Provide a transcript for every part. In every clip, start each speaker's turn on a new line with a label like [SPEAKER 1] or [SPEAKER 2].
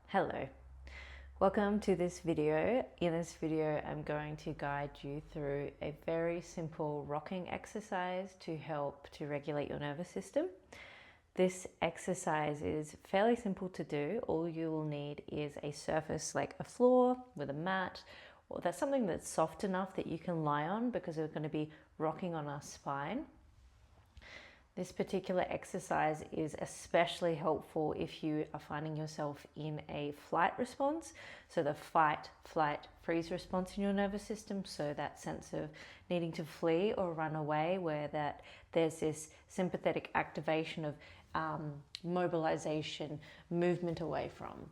[SPEAKER 1] Hello, welcome to this video. In this video, I'm going to guide you through a very simple rocking exercise to help to regulate your nervous system. This exercise is fairly simple to do. All you will need is a surface like a floor with a mat, or that's something that's soft enough that you can lie on because we're going to be rocking on our spine. This particular exercise is especially helpful if you are finding yourself in a flight response. So the fight, flight, freeze response in your nervous system. So that sense of needing to flee or run away, where there's this sympathetic activation of mobilization, movement away from.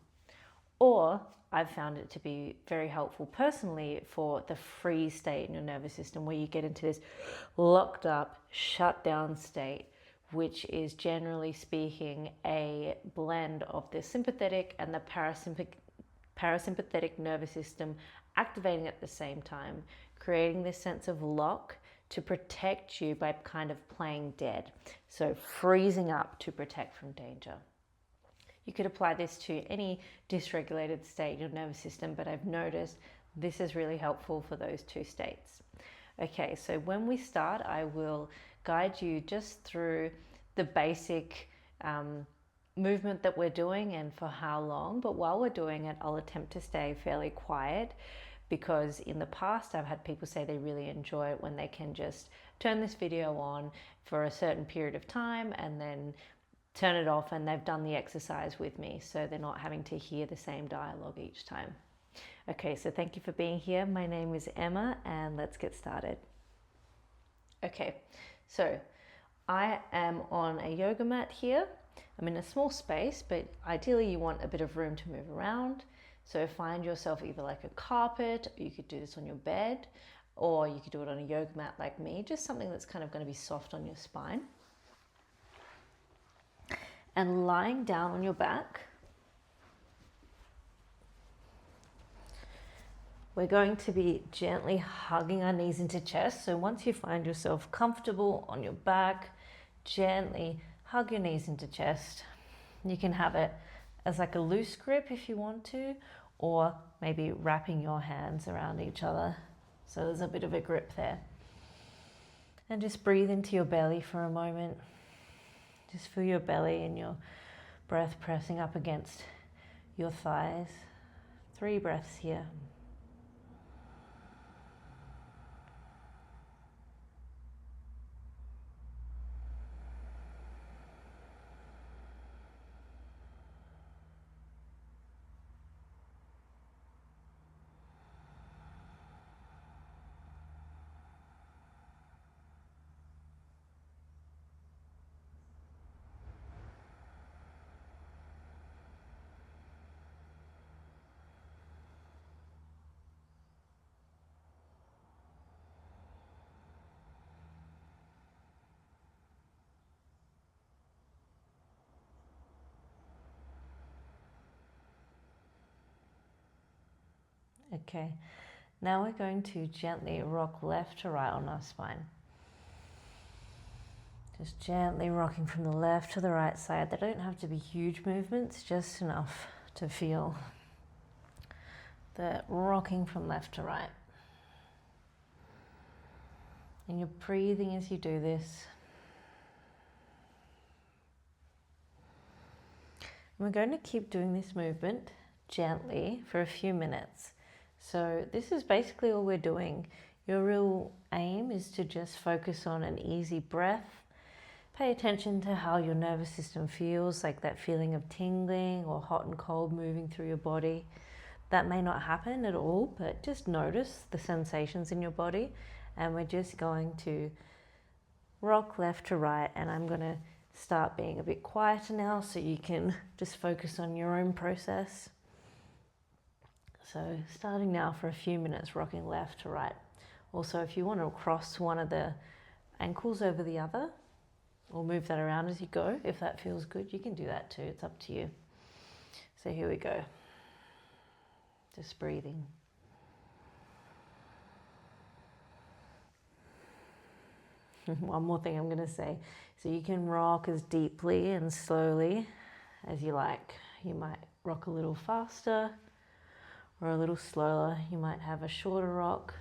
[SPEAKER 1] Or I've found it to be very helpful personally for the freeze state in your nervous system, where you get into this locked up, shut down state, which is generally speaking a blend of the sympathetic and the parasympathetic nervous system activating at the same time, creating this sense of lock to protect you by kind of playing dead. So freezing up to protect from danger. You could apply this to any dysregulated state in your nervous system, but I've noticed this is really helpful for those two states. Okay, so when we start, I will guide you just through the basic movement that we're doing and for how long. But while we're doing it, I'll attempt to stay fairly quiet, because in the past I've had people say they really enjoy it when they can just turn this video on for a certain period of time and then turn it off, and they've done the exercise with me, so they're not having to hear the same dialogue each time. Okay, so thank you for being here. My name is Emma, and let's get started. Okay, so I am on a yoga mat here. I'm in a small space, but ideally you want a bit of room to move around. So find yourself either like a carpet, or you could do this on your bed, or you could do it on a yoga mat like me, just something that's kind of going to be soft on your spine. And lying down on your back, we're going to be gently hugging our knees into chest. So once you find yourself comfortable on your back, gently hug your knees into chest. You can have it as like a loose grip if you want to, or maybe wrapping your hands around each other. So there's a bit of a grip there. And just breathe into your belly for a moment. Just feel your belly and your breath pressing up against your thighs. 3 breaths here. Okay, now we're going to gently rock left to right on our spine. Just gently rocking from the left to the right side. They don't have to be huge movements, just enough to feel the rocking from left to right. And you're breathing as you do this. And we're going to keep doing this movement gently for a few minutes. So this is basically all we're doing. Your real aim is to just focus on an easy breath. Pay attention to how your nervous system feels, like that feeling of tingling or hot and cold moving through your body. That may not happen at all, but just notice the sensations in your body. And we're just going to rock left to right, and I'm going to start being a bit quieter now so you can just focus on your own process. So starting now for a few minutes, rocking left to right. Also, if you want to cross one of the ankles over the other, or move that around as you go, if that feels good, you can do that too. It's up to you. So here we go. Just breathing. One more thing I'm going to say. So you can rock as deeply and slowly as you like. You might rock a little faster or a little slower. You might have a shorter rock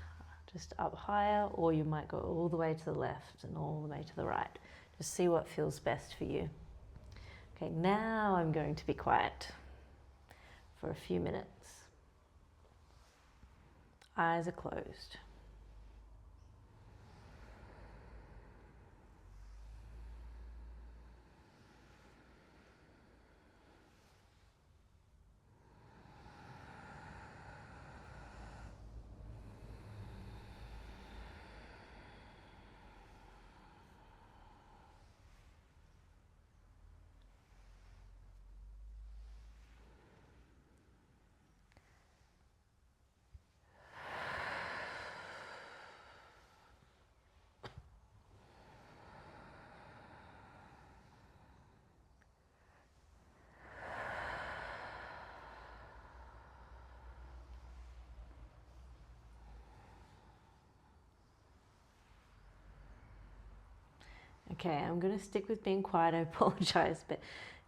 [SPEAKER 1] just up higher, or you might go all the way to the left and all the way to the right. Just see what feels best for you. Okay, now I'm going to be quiet for a few minutes. Eyes are closed. Okay, I'm going to stick with being quiet. I apologize, but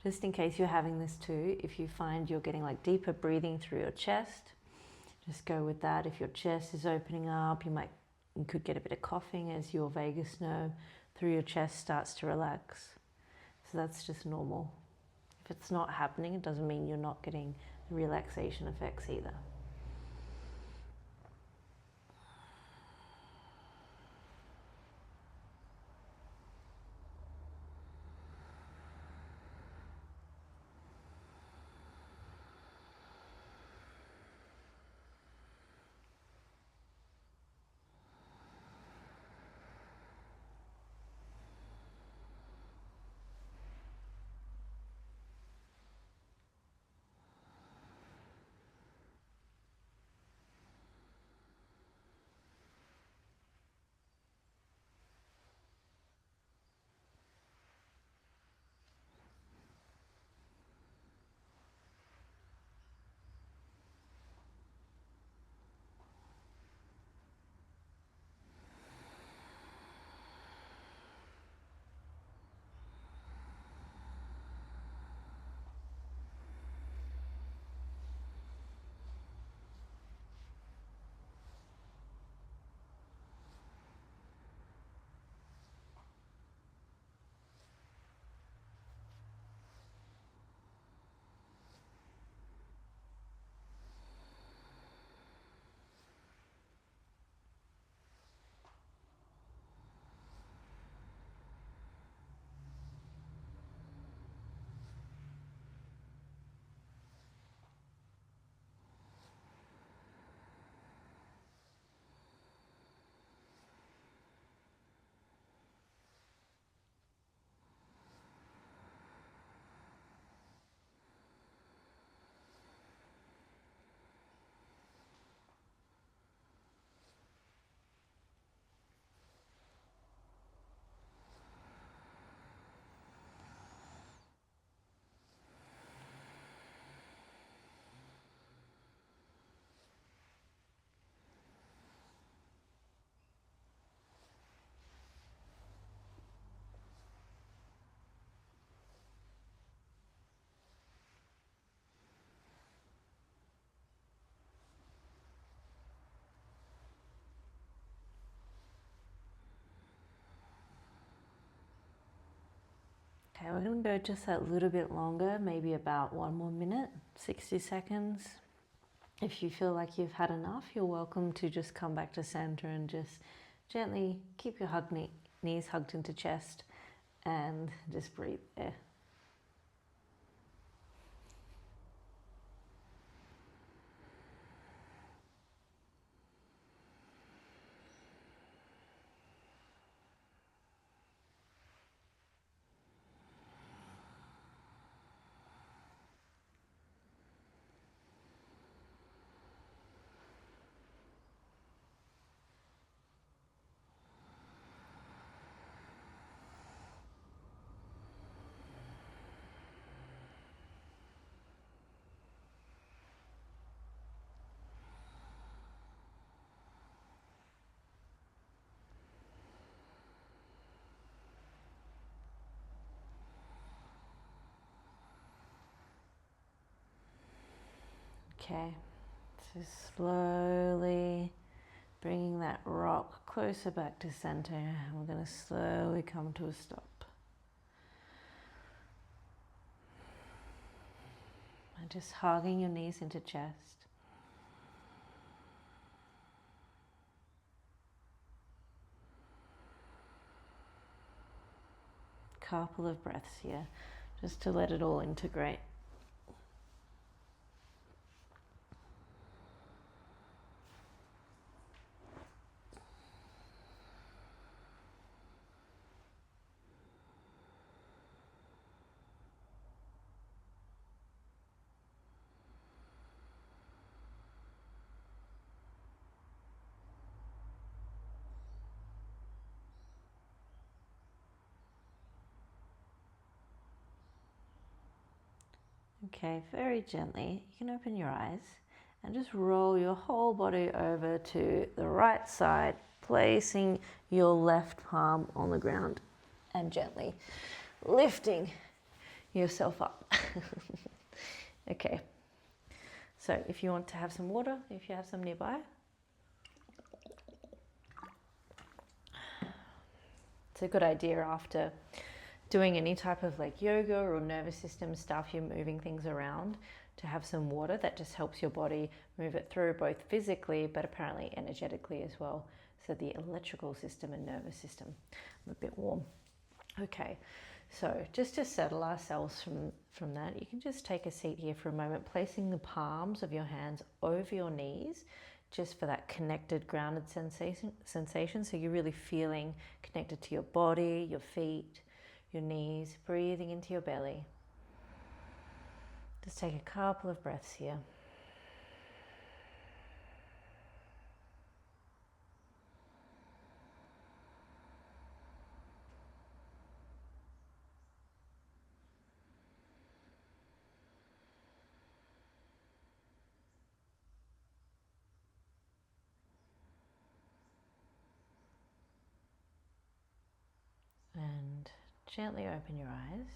[SPEAKER 1] just in case you're having this too, if you find you're getting like deeper breathing through your chest, just go with that. If your chest is opening up, you could get a bit of coughing as your vagus nerve through your chest starts to relax. So that's just normal. If it's not happening, it doesn't mean you're not getting the relaxation effects either. Okay, we're going to go just a little bit longer, maybe about 1 more minute, 60 seconds. If you feel like you've had enough, you're welcome to just come back to center and just gently keep your knees hugged into chest and just breathe there. Okay, so slowly bringing that rock closer back to center, and we're going to slowly come to a stop. And just hugging your knees into chest. Couple of breaths here, just to let it all integrate. Okay, very gently, you can open your eyes and just roll your whole body over to the right side, placing your left palm on the ground and gently lifting yourself up. Okay, so if you want to have some water, if you have some nearby, it's a good idea after doing any type of like yoga or nervous system stuff, you're moving things around, to have some water. That just helps your body move it through, both physically but apparently energetically as well. So the electrical system and nervous system. I'm a bit warm. Okay, so just to settle ourselves from that, you can just take a seat here for a moment, placing the palms of your hands over your knees, just for that connected, grounded sensation. So you're really feeling connected to your body, your feet, your knees, breathing into your belly. Just take a couple of breaths here. And gently open your eyes.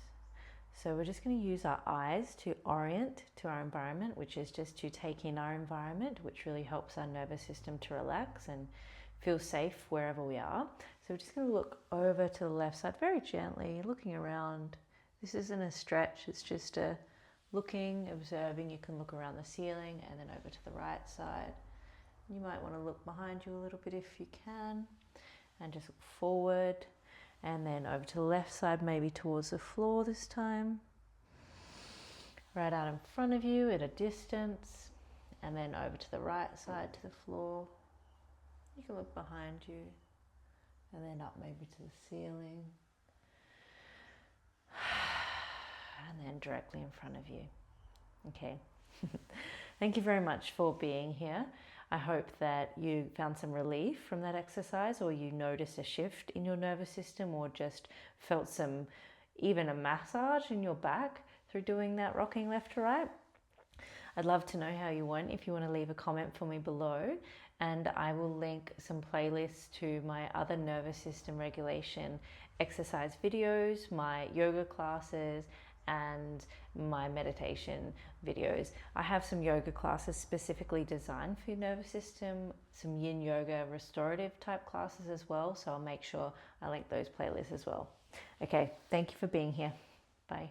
[SPEAKER 1] So we're just going to use our eyes to orient to our environment, which is just to take in our environment, which really helps our nervous system to relax and feel safe wherever we are. So we're just going to look over to the left side very gently, looking around. This isn't a stretch, it's just a looking, observing. You can look around the ceiling and then over to the right side. You might want to look behind you a little bit if you can, and just look forward. And then over to the left side, maybe towards the floor this time. Right out in front of you at a distance. And then over to the right side to the floor. You can look behind you. And then up maybe to the ceiling. And then directly in front of you. Okay. Thank you very much for being here. I hope that you found some relief from that exercise, or you noticed a shift in your nervous system, or just felt even a massage in your back through doing that rocking left to right. I'd love to know how you went. If you want to leave a comment for me below, and I will link some playlists to my other nervous system regulation exercise videos, my yoga classes, and my meditation videos. I have some yoga classes specifically designed for your nervous system, some yin yoga restorative type classes as well, so I'll make sure I link those playlists as well. Okay, thank you for being here. Bye.